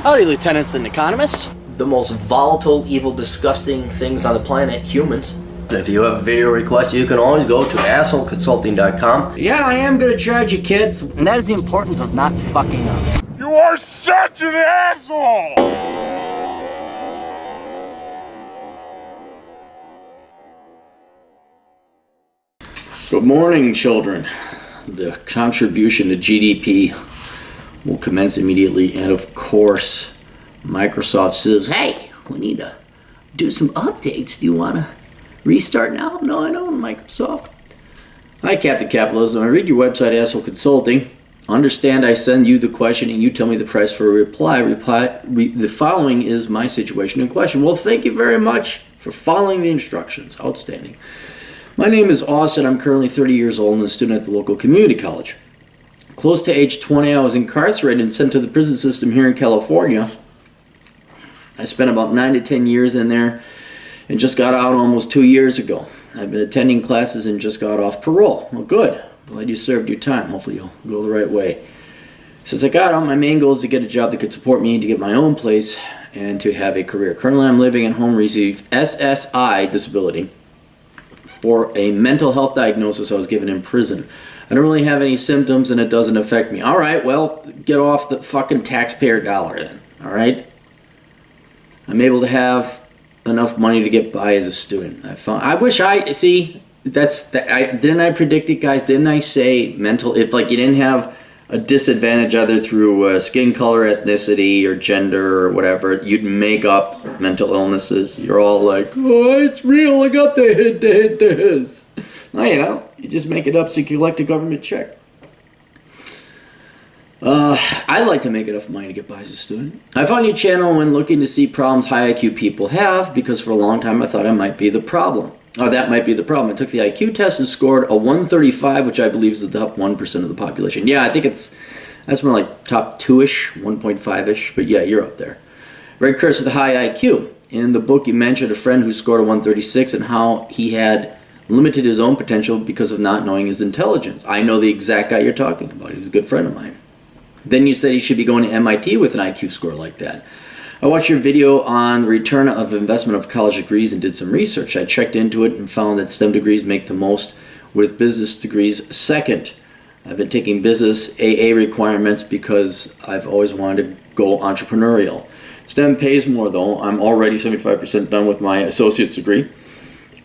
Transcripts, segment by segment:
Howdy, lieutenants and economists. The most volatile, evil, disgusting things on the planet, humans. If you have a video request, you can always go to assholeconsulting.com. Yeah, I am gonna charge you, kids. And that is the importance of not fucking up. You are such an asshole! Good morning, children. The contribution to GDP will commence immediately, and of course, Microsoft says, hey, we need to do some updates. Do you want to restart now? No, I don't, Microsoft. Hi, Captain Capitalism. I read your website, Asshole Consulting. Understand I send you the question and you tell me the price for a reply. The following is my situation in question. Well, thank you very much for following the instructions. Outstanding. My name is Austin. I'm currently 30 years old and a student at the local community college. Close to age 20, I was incarcerated and sent to the prison system here in California. I spent about 9 to 10 years in there and just got out almost 2 years ago. I've been attending classes and just got off parole. Well, good. Glad you served your time. Hopefully you'll go the right way. Since I got out, my main goal is to get a job that could support me, to get my own place, and to have a career. Currently, I'm living at home, receive SSI disability for a mental health diagnosis I was given in prison. I don't really have any symptoms and it doesn't affect me. All right, well, get off the fucking taxpayer dollar then. All right? I'm able to have enough money to get by as a student. Didn't I predict it, guys? Didn't I say mental, if like you didn't have a disadvantage either through skin color, ethnicity, or gender, or whatever, you'd make up mental illnesses. You're all like, oh, it's real, I got this. No, you know, you just make it up so you collect a government check. I'd like to make enough money to get by as a student. I found your channel when looking to see problems high IQ people have, because for a long time I thought I might be the problem. Oh, that might be the problem. I took the IQ test and scored a 135, which I believe is the top 1% of the population. Yeah, I think that's more like top 2-ish, 1.5-ish, but yeah, you're up there. Red curse with a high IQ. In the book, you mentioned a friend who scored a 136 and how he had limited his own potential because of not knowing his intelligence. I know the exact guy you're talking about. He's a good friend of mine. Then you said he should be going to MIT with an IQ score like that. I watched your video on the return of investment of college degrees and did some research. I checked into it and found that STEM degrees make the most, with business degrees second. I've been taking business AA requirements because I've always wanted to go entrepreneurial. STEM pays more though. I'm already 75% done with my associate's degree.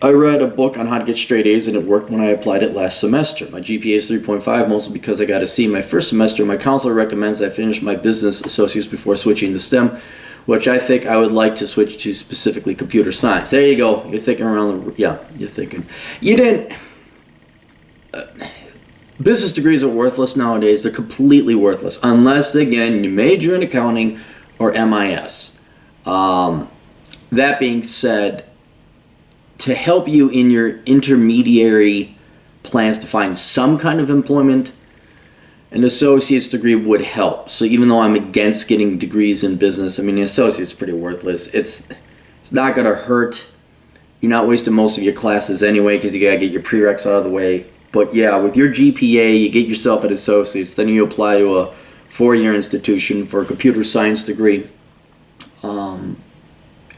I read a book on how to get straight A's and it worked when I applied it last semester. My GPA is 3.5, mostly because I got a C my first semester. My counselor recommends I finish my business associates before switching to STEM, which I think I would like to switch to specifically computer science. There you go. You're thinking around the, yeah, you're thinking. You didn't, business degrees are worthless nowadays. They're completely worthless. Unless, again, you major in accounting or MIS. That being said, to help you in your intermediary plans to find some kind of employment, an associate's degree would help. So even though I'm against getting degrees in business, I mean, the associate's pretty worthless. It's not going to hurt. You're not wasting most of your classes anyway because you got to get your prereqs out of the way. But yeah, with your GPA, you get yourself an associate's. Then you apply to a 4-year institution for a computer science degree.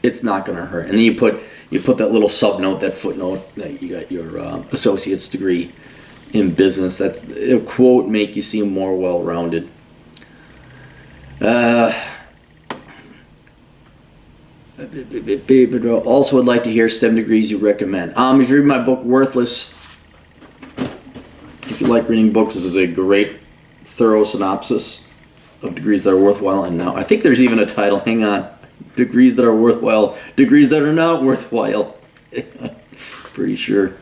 It's not going to hurt. And then you put that little sub-note, that footnote, that you got your associate's degree in business. That's a quote, make you seem more well-rounded. Also would like to hear STEM degrees you recommend. If you read my book, Worthless, if you like reading books, this is a great, thorough synopsis of degrees that are worthwhile. And now, I think there's even a title, hang on, degrees that are worthwhile, degrees that are not worthwhile. Pretty sure.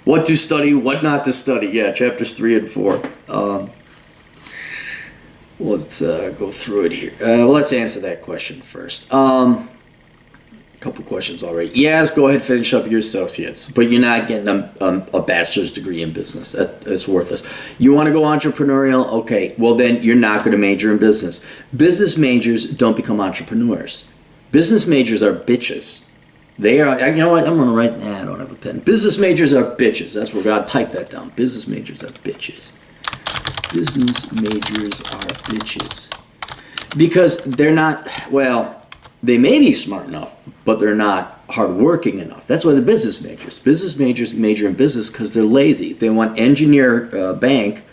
What to study, what not to study. Yeah, chapters 3 and 4. Let's go through it here. Let's answer that question first. A couple questions already. Yes, go ahead, finish up your associates, but you're not getting a bachelor's degree in business. That's worthless. You want to go entrepreneurial? Okay, well then you're not going to major in business. Business majors don't become entrepreneurs. Business majors are bitches. They are, you know what, I'm going to write, I don't have a pen. Business majors are bitches. That's where God type that down. Business majors are bitches. Business majors are bitches. Because they're not, well, they may be smart enough, but they're not hardworking enough. That's why the business majors major in business because they're lazy. They want engineer bank,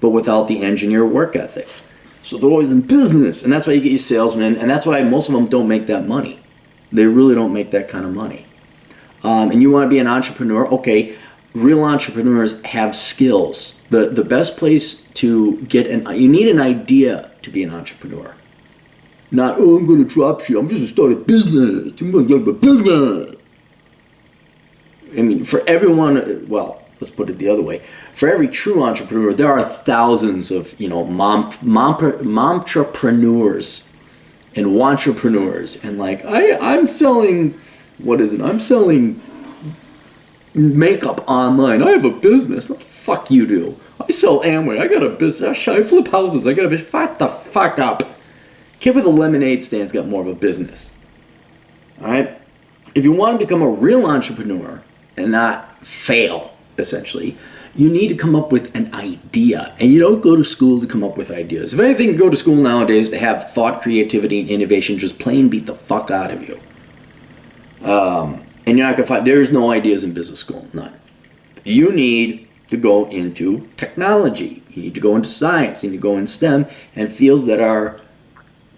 but without the engineer work ethic. So they're always in business, and that's why you get your salesmen, and that's why most of them don't make that money. They really don't make that kind of money. And you want to be an entrepreneur? Okay, real entrepreneurs have skills. The best place to get you need an idea to be an entrepreneur. Not, oh, I'm going to drop shit. I'm just going to start a business. I'm going to get a business. I mean, for everyone, well, let's put it the other way. For every true entrepreneur, there are thousands of, momtrepreneurs and wantrepreneurs. And like, I'm selling, what is it? I'm selling makeup online. I have a business. What the fuck you do? I sell Amway. I got a business. I flip houses. I got a business. Fuck the fuck up. Kid with a lemonade stand's got more of a business. Alright? If you want to become a real entrepreneur and not fail, essentially, you need to come up with an idea. And you don't go to school to come up with ideas. If anything, you go to school nowadays to have thought, creativity, and innovation just plain beat the fuck out of you. And you're not going to find, there's no ideas in business school. None. You need to go into technology. You need to go into science. You need to go in STEM and fields that are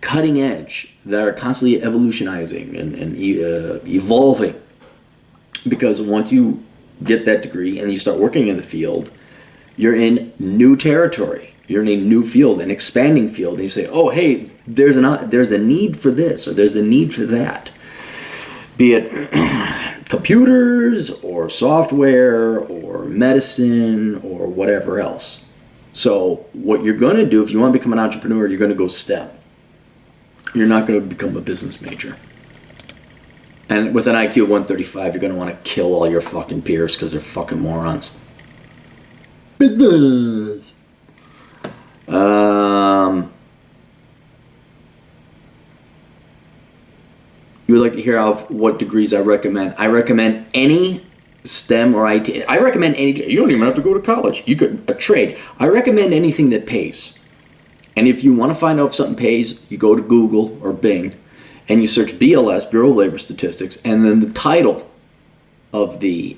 cutting edge, that are constantly evolutionizing and evolving. Because once you get that degree and you start working in the field, you're in new territory. You're in a new field, an expanding field. And you say, oh, hey, there's a need for this or there's a need for that. Be it computers or software or medicine or whatever else. So what you're going to do if you want to become an entrepreneur, you're going to go STEM. You're not going to become a business major. And with an IQ of 135, you're going to want to kill all your fucking peers because they're fucking morons. Business. You would like to hear what degrees I recommend. I recommend any STEM or IT. I recommend any. You don't even have to go to college. You could a trade. I recommend anything that pays. And if you want to find out if something pays, you go to Google or Bing, and you search BLS, Bureau of Labor Statistics, and then the title of the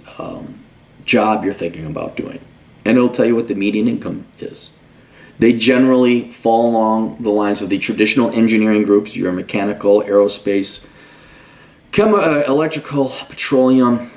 job you're thinking about doing. And it'll tell you what the median income is. They generally fall along the lines of the traditional engineering groups, your mechanical, aerospace, electrical, petroleum,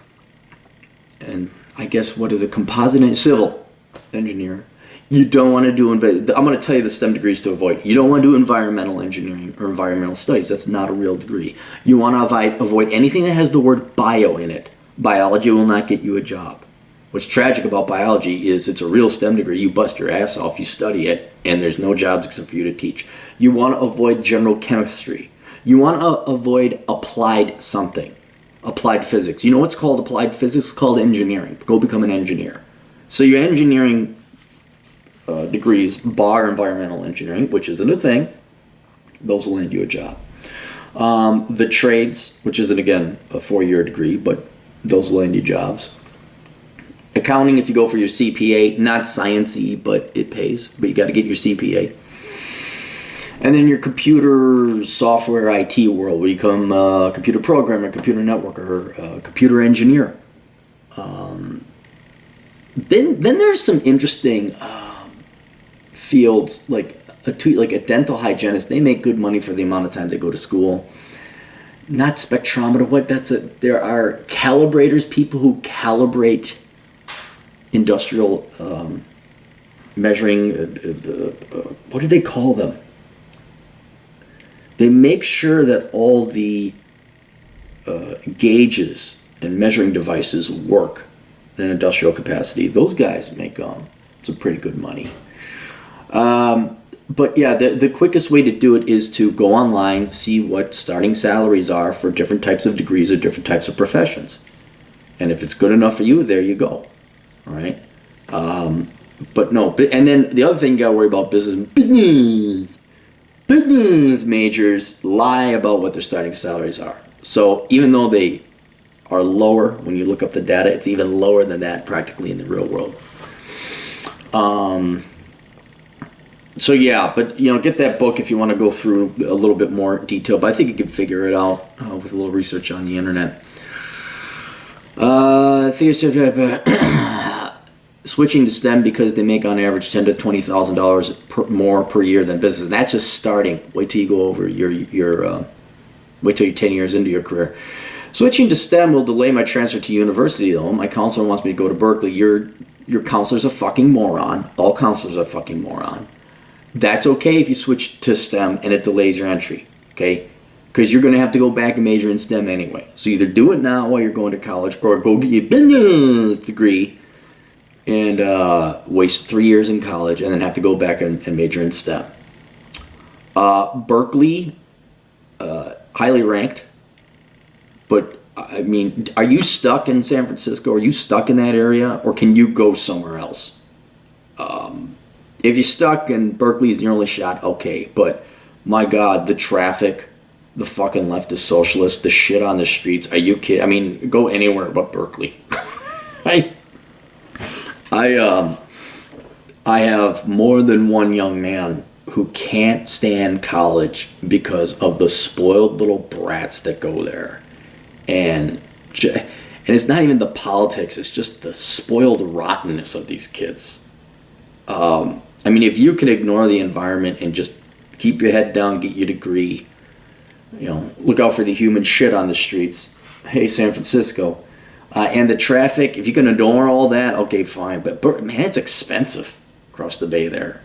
and I guess what is a composite, civil engineer. You don't want to do, I'm going to tell you the STEM degrees to avoid. You don't want to do environmental engineering or environmental studies. That's not a real degree. You want to avoid anything that has the word bio in it. Biology will not get you a job. What's tragic about biology is it's a real STEM degree. You bust your ass off, you study it, and there's no jobs except for you to teach. You want to avoid general chemistry. You want to avoid applied something. Applied physics. You know what's called applied physics? It's called engineering. Go become an engineer. So your engineering degrees bar environmental engineering, which isn't a thing, those will land you a job. The trades, which isn't again a 4-year degree, but those will land you jobs. Accounting, if you go for your CPA, not science-y, but it pays, but you got to get your CPA. And then your computer software IT world, we become a computer programmer, computer networker, computer engineer. Then there's some interesting fields like a dental hygienist. They make good money for the amount of time they go to school. Not spectrometer. There are calibrators, people who calibrate industrial measuring. What do they call them? They make sure that all the gauges and measuring devices work in an industrial capacity. Those guys make some pretty good money. But yeah, the quickest way to do it is to go online, see what starting salaries are for different types of degrees or different types of professions. And if it's good enough for you, there you go. All right? But no, and then the other thing you got to worry about business majors lie about what their starting salaries are. So even though they are lower, when you look up the data, it's even lower than that practically in the real world. So yeah, but get that book if you want to go through a little bit more detail. But I think you can figure it out with a little research on the internet. Switching to STEM because they make on average $10,000 to $20,000 more per year than business. And that's just starting. Wait till you go over wait till you're 10 years into your career. Switching to STEM will delay my transfer to university, though. My counselor wants me to go to Berkeley. Your counselor's a fucking moron. All counselors are a fucking moron. That's okay if you switch to STEM and it delays your entry, okay? Because you're going to have to go back and major in STEM anyway. So either do it now while you're going to college or go get your business degree and waste 3 years in college and then have to go back and major in STEM. Berkeley, highly ranked. But, I mean, are you stuck in San Francisco? Are you stuck in that area? Or can you go somewhere else? If you're stuck and Berkeley's the only shot, okay. But, my God, the traffic, the fucking leftist socialists, the shit on the streets. Are you kidding? I mean, go anywhere but Berkeley. I have more than one young man who can't stand college because of the spoiled little brats that go there. And it's not even the politics, it's just the spoiled rottenness of these kids. I mean, if you can ignore the environment and just keep your head down, get your degree, look out for the human shit on the streets. Hey, San Francisco. And the traffic, if you can ignore all that, okay, fine. But man, it's expensive across the bay there.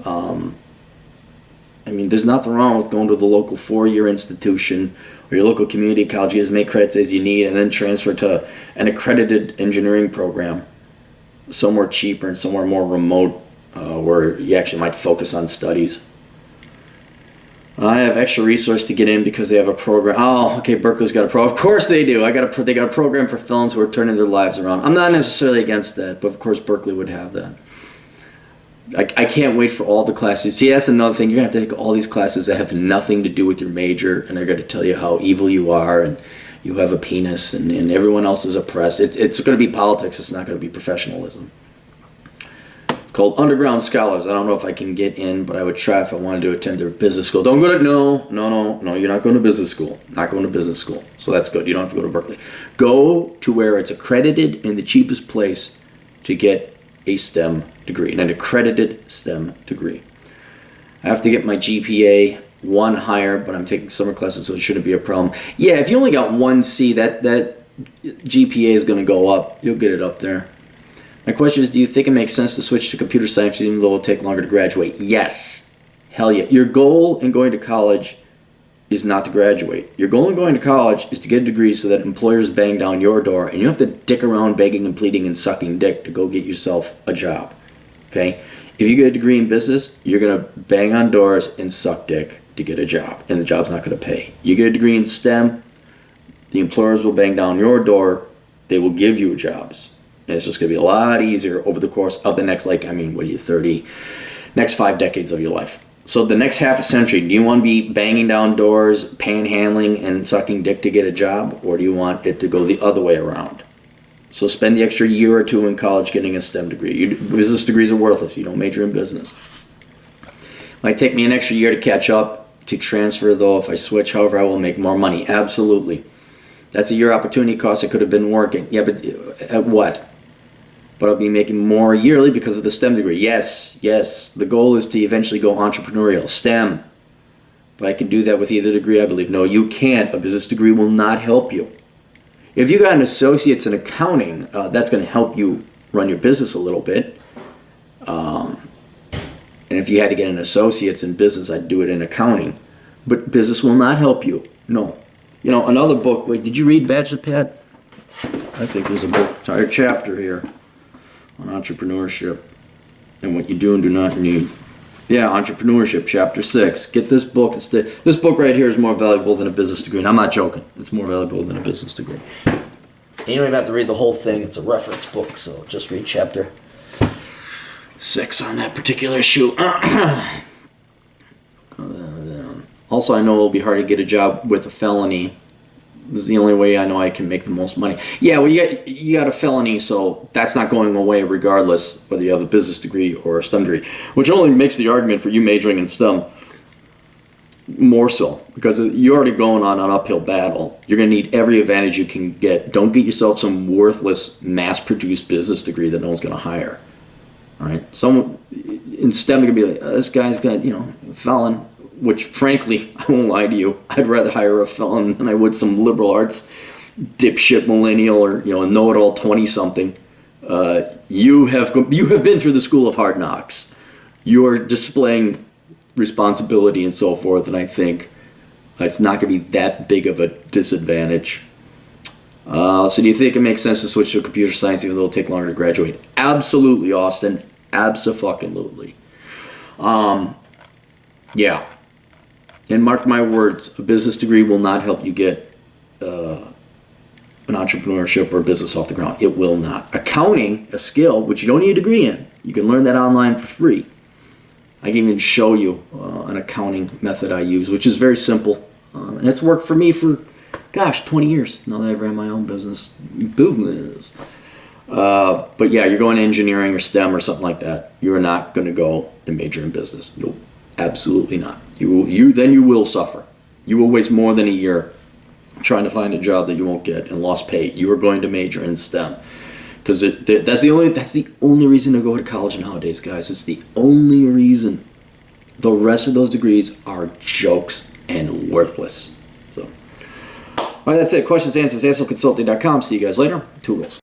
I mean, there's nothing wrong with going to the local 4-year institution or your local community college. You just make credits as you need and then transfer to an accredited engineering program somewhere cheaper and somewhere more remote where you actually might focus on studies. I have extra resource to get in because they have a program. Oh, okay, Berkeley's got a program. Of course they do. They got a program for felons who are turning their lives around. I'm not necessarily against that, but of course Berkeley would have that. I can't wait for all the classes. See, that's another thing. You're going to have to take all these classes that have nothing to do with your major, and they're going to tell you how evil you are, and you have a penis, and everyone else is oppressed. It's going to be politics. It's not going to be professionalism. It's called Underground Scholars. I don't know if I can get in, but I would try if I wanted to attend their business school. Don't go to, no, you're not going to business school. Not going to business school. So that's good. You don't have to go to Berkeley. Go to where it's accredited in the cheapest place to get a STEM degree, an accredited STEM degree. I have to get my GPA 1 higher, but I'm taking summer classes, so it shouldn't be a problem. Yeah, if you only got 1 C, that GPA is going to go up. You'll get it up there. My question is, do you think it makes sense to switch to computer science even though it'll take longer to graduate? Yes. Hell yeah. Your goal in going to college is not to graduate. Your goal in going to college is to get a degree so that employers bang down your door and you don't have to dick around begging and pleading and sucking dick to go get yourself a job. Okay? If you get a degree in business, you're going to bang on doors and suck dick to get a job, and the job's not going to pay. You get a degree in STEM, the employers will bang down your door, they will give you jobs. And it's just going to be a lot easier over the course of the next, 30, next 5 decades of your life. So the next half a century, do you want to be banging down doors, panhandling, and sucking dick to get a job? Or do you want it to go the other way around? So spend the extra year or 2 in college getting a STEM degree. Business degrees are worthless. You don't major in business. Might take me an extra year to catch up, to transfer, though, if I switch. However, I will make more money. Absolutely. That's a year opportunity cost. I could have been working. Yeah, but at what? But I'll be making more yearly because of the STEM degree. Yes. The goal is to eventually go entrepreneurial. STEM. But I can do that with either degree, I believe. No, you can't. A business degree will not help you. If you got an associate's in accounting, that's going to help you run your business a little bit. And if you had to get an associate's in business, I'd do it in accounting. But business will not help you. No. Another book. Wait, did you read Bachelor Pad? I think there's a book, entire chapter here on entrepreneurship and what you do and do not need. Yeah, entrepreneurship, chapter 6. Get this book. This book right here is more valuable than a business degree. And I'm not joking. It's more valuable than a business degree. And you don't even have to read the whole thing. It's a reference book, so just read chapter 6 on that particular issue. Also, I know it'll be hard to get a job with a felony This is the only way I know I can make the most money. Yeah, well, you got a felony, so that's not going away regardless whether you have a business degree or a STEM degree, which only makes the argument for you majoring in STEM more so, because you're already going on an uphill battle. You're going to need every advantage you can get. Don't get yourself some worthless, mass-produced business degree that no one's going to hire. All right? Someone in STEM can be like, oh, this guy's got, a felon, which, frankly, I won't lie to you, I'd rather hire a felon than I would some liberal arts dipshit millennial or, a know-it-all 20-something. You have been through the school of hard knocks. You are displaying responsibility and so forth, and I think it's not going to be that big of a disadvantage. So do you think it makes sense to switch to computer science even though it'll take longer to graduate? Absolutely, Austin. Abso-fucking-lutely. Yeah. And mark my words, a business degree will not help you get an entrepreneurship or a business off the ground. It will not. Accounting, a skill, which you don't need a degree in. You can learn that online for free. I can even show you an accounting method I use, which is very simple. And it's worked for me for, 20 years, now that I've ran my own business. But yeah, you're going to engineering or STEM or something like that. You're not going to go and major in business. Nope, absolutely not. You will suffer. You will waste more than a year trying to find a job that you won't get and lost pay. You are going to major in STEM. Because that's the only reason to go to college nowadays, guys. It's the only reason. The rest of those degrees are jokes and worthless. So, all right, that's it. Questions, answers, ASLConsulting.com. See you guys later. Toodles.